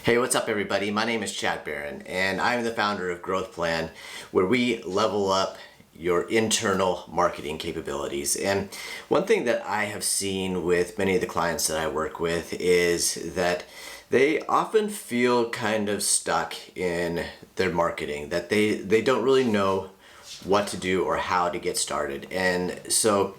Hey, what's up everybody? My name is Chad Barron and I'm the founder of GrowthPlan, where we level up your internal marketing capabilities. And one thing that I have seen with many of the clients that I work with is that they often feel kind of stuck in their marketing, that they don't really know what to do or how to get started. And so,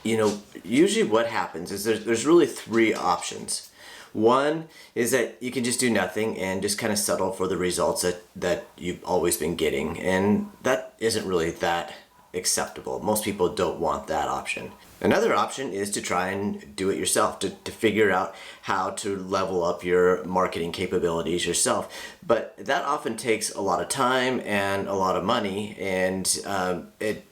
usually what happens is there's really three options. One is that you can just do nothing and just kind of settle for the results that you've always been getting. And that isn't really that acceptable. Most people don't want that option. Another option is to try and do it yourself, to figure out how to level up your marketing capabilities yourself. But that often takes a lot of time and a lot of money and a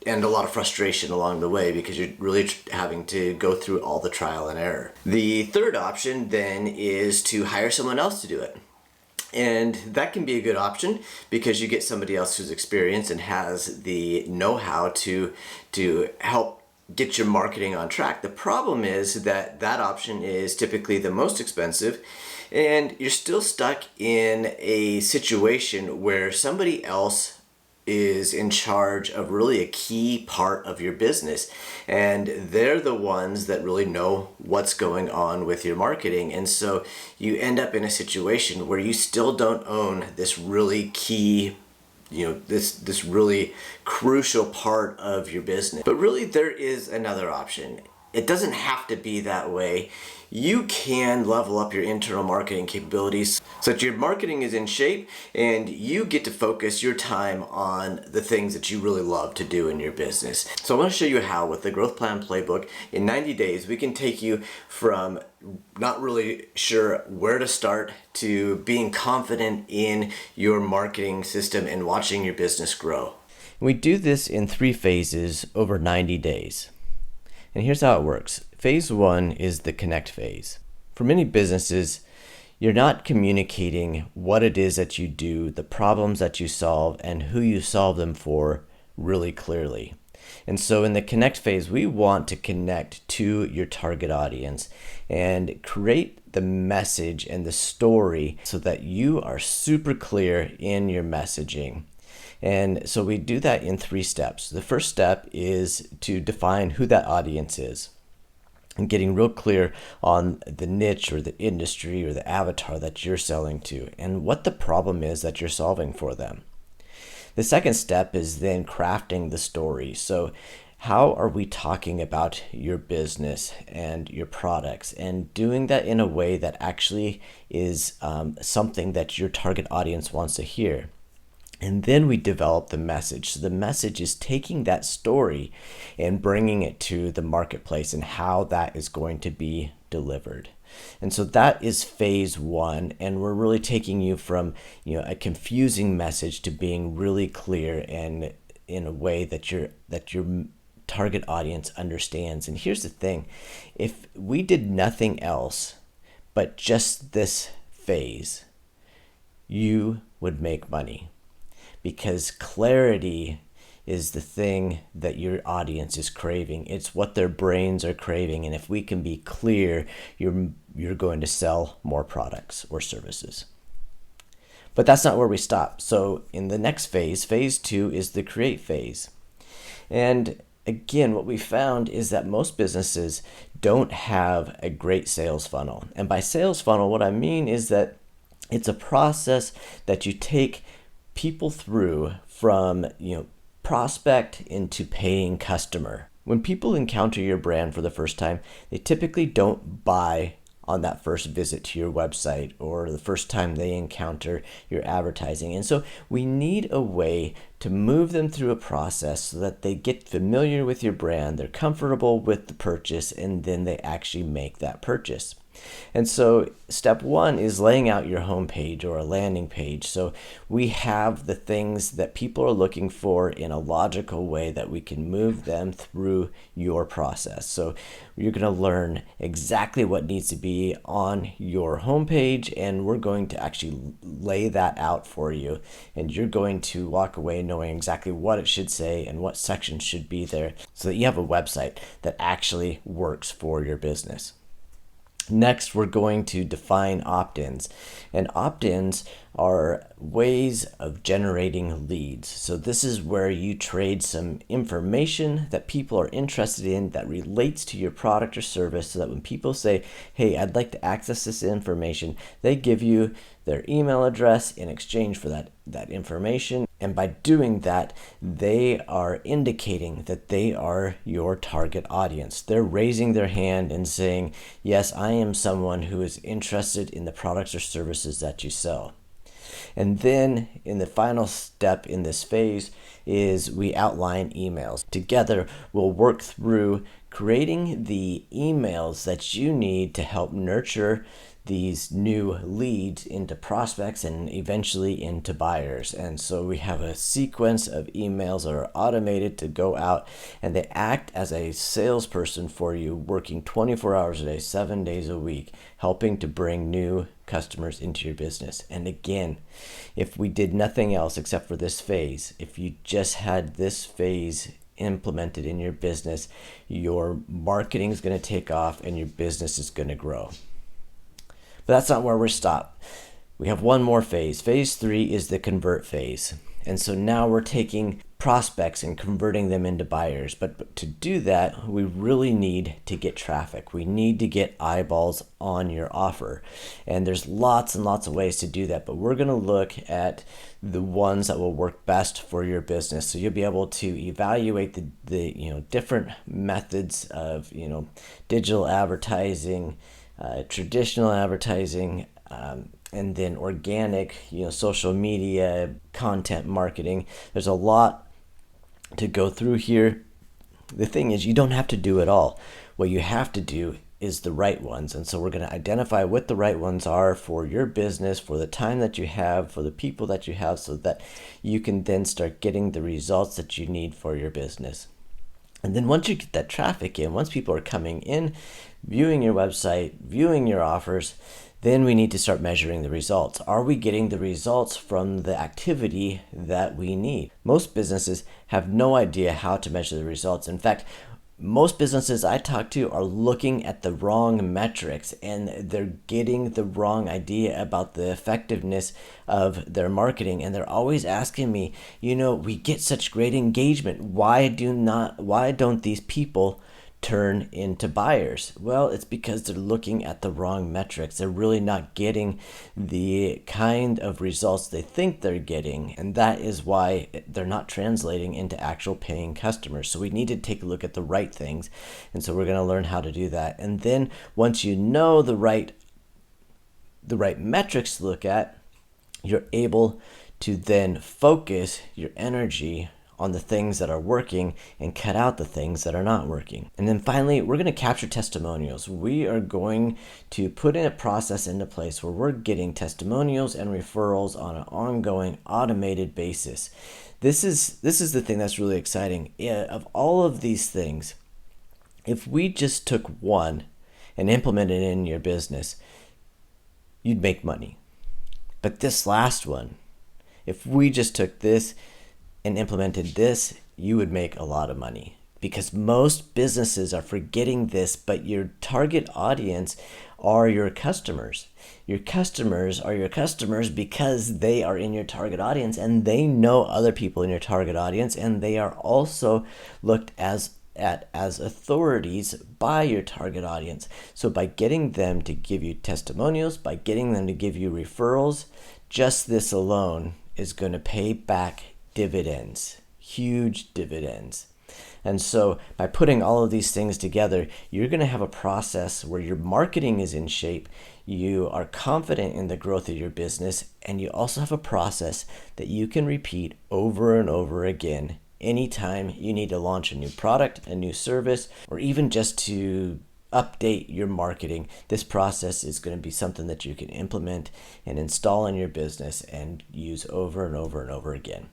lot of frustration along the way, because you're really having to go through all the trial and error. The third option then is to hire someone else to do it. And that can be a good option because you get somebody else who's experienced and has the know-how to help get your marketing on track. The problem is that that option is typically the most expensive, and you're still stuck in a situation where somebody else is in charge of really a key part of your business, and they're the ones that really know what's going on with your marketing. And so you end up in a situation where you still don't own this really key, this really crucial part of your business. But really there is another option. It doesn't have to be that way. You can level up your internal marketing capabilities so that your marketing is in shape and you get to focus your time on the things that you really love to do in your business. So I want to show you how, with the GrowthPlan Playbook, in 90 days we can take you from not really sure where to start to being confident in your marketing system and watching your business grow. We do this in 3 phases over 90 days. And here's how it works. Phase 1 is the connect phase. For many businesses, you're not communicating what it is that you do, the problems that you solve, and who you solve them for really clearly. And so in the connect phase, we want to connect to your target audience and create the message and the story so that you are super clear in your messaging. And so we do that in 3 steps. The first step is to define who that audience is and getting real clear on the niche or the industry or the avatar that you're selling to and what the problem is that you're solving for them. The second step is then crafting the story. So how are we talking about your business and your products, and doing that in a way that actually is something that your target audience wants to hear. And then we develop the message. So the message is taking that story and bringing it to the marketplace and how that is going to be delivered. And so that is phase 1. And we're really taking you from a confusing message to being really clear and in a way that your target audience understands. And here's the thing. If we did nothing else but just this phase, you would make money. Because clarity is the thing that your audience is craving. It's what their brains are craving. And if we can be clear, you're going to sell more products or services. But that's not where we stop. So in the next phase, phase 2 is the create phase. And again, what we found is that most businesses don't have a great sales funnel. And by sales funnel, what I mean is that it's a process that you take people through from prospect into paying customer. When people encounter your brand for the first time, they typically don't buy on that first visit to your website or the first time they encounter your advertising. And so we need a way to move them through a process so that they get familiar with your brand, they're comfortable with the purchase, and then they actually make that purchase. And so step 1 is laying out your homepage or a landing page. So we have the things that people are looking for in a logical way that we can move them through your process. So you're going to learn exactly what needs to be on your homepage, and we're going to actually lay that out for you. And you're going to walk away knowing exactly what it should say and what sections should be there so that you have a website that actually works for your business. Next, we're going to define opt-ins. And opt-ins are ways of generating leads. So this is where you trade some information that people are interested in that relates to your product or service, so that when people say, hey, I'd like to access this information, they give you their email address in exchange for that information. And by doing that, they are indicating that they are your target audience. They're raising their hand and saying, yes, I am someone who is interested in the products or services that you sell. And then in the final step in this phase is we outline emails. Together, we'll work through creating the emails that you need to help nurture these new leads into prospects and eventually into buyers. And so we have a sequence of emails that are automated to go out, and they act as a salesperson for you, working 24 hours a day, 7 days a week, helping to bring new customers into your business. And again, if we did nothing else except for this phase, if you just had this phase implemented in your business, your marketing is going to take off and your business is going to grow. But that's not where we're stopped. We have one more phase. Phase 3 is the convert phase. And so now we're taking prospects and converting them into buyers. But to do that, we really need to get traffic. We need to get eyeballs on your offer. And there's lots and lots of ways to do that, but we're going to look at the ones that will work best for your business. So you'll be able to evaluate the different methods of digital advertising, traditional advertising, and then organic, social media, content marketing. There's a lot to go through here. The thing is, you don't have to do it all. What you have to do is the right ones. And so we're going to identify what the right ones are for your business, for the time that you have, for the people that you have, so that you can then start getting the results that you need for your business. And then once you get that traffic in, once people are coming in, viewing your website, viewing your offers, then we need to start measuring the results. Are we getting the results from the activity that we need? Most businesses have no idea how to measure the results. In fact, most businesses I talk to are looking at the wrong metrics, and they're getting the wrong idea about the effectiveness of their marketing. And they're always asking me, we get such great engagement. Why don't these people turn into buyers? Well, it's because they're looking at the wrong metrics. They're really not getting the kind of results they think they're getting, and that is why they're not translating into actual paying customers. So we need to take a look at the right things, and so we're going to learn how to do that. And then once you know the right metrics to look at, you're able to then focus your energy on the things that are working and cut out the things that are not working. And then finally, we're going to capture testimonials. We are going to put in a process into place where we're getting testimonials and referrals on an ongoing automated basis. This is the thing that's really exciting. Of all of these things, if we just took one and implemented it in your business, you'd make money. But this last one, if we just took this and implemented this, you would make a lot of money, because most businesses are forgetting this. But your target audience are your customers. Your customers are your customers because they are in your target audience, and they know other people in your target audience, and they are also looked at as authorities by your target audience. So by getting them to give you testimonials, by getting them to give you referrals, just this alone is going to pay back dividends, huge dividends. And so by putting all of these things together, you're going to have a process where your marketing is in shape, you are confident in the growth of your business, and you also have a process that you can repeat over and over again anytime you need to launch a new product, a new service, or even just to update your marketing. This process is going to be something that you can implement and install in your business and use over and over and over again.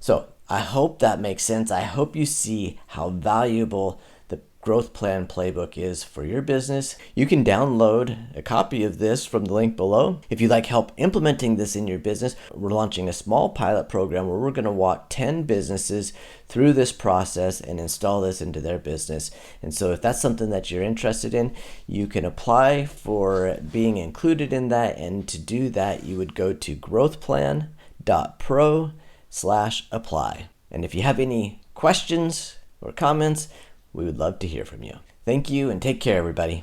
So I hope that makes sense. I hope you see how valuable the Growth Plan Playbook is for your business. You can download a copy of this from the link below. If you'd like help implementing this in your business, we're launching a small pilot program where we're going to walk 10 businesses through this process and install this into their business. And so if that's something that you're interested in, you can apply for being included in that. And to do that, you would go to growthplan.pro/apply. And if you have any questions or comments, we would love to hear from you. Thank you and take care, everybody.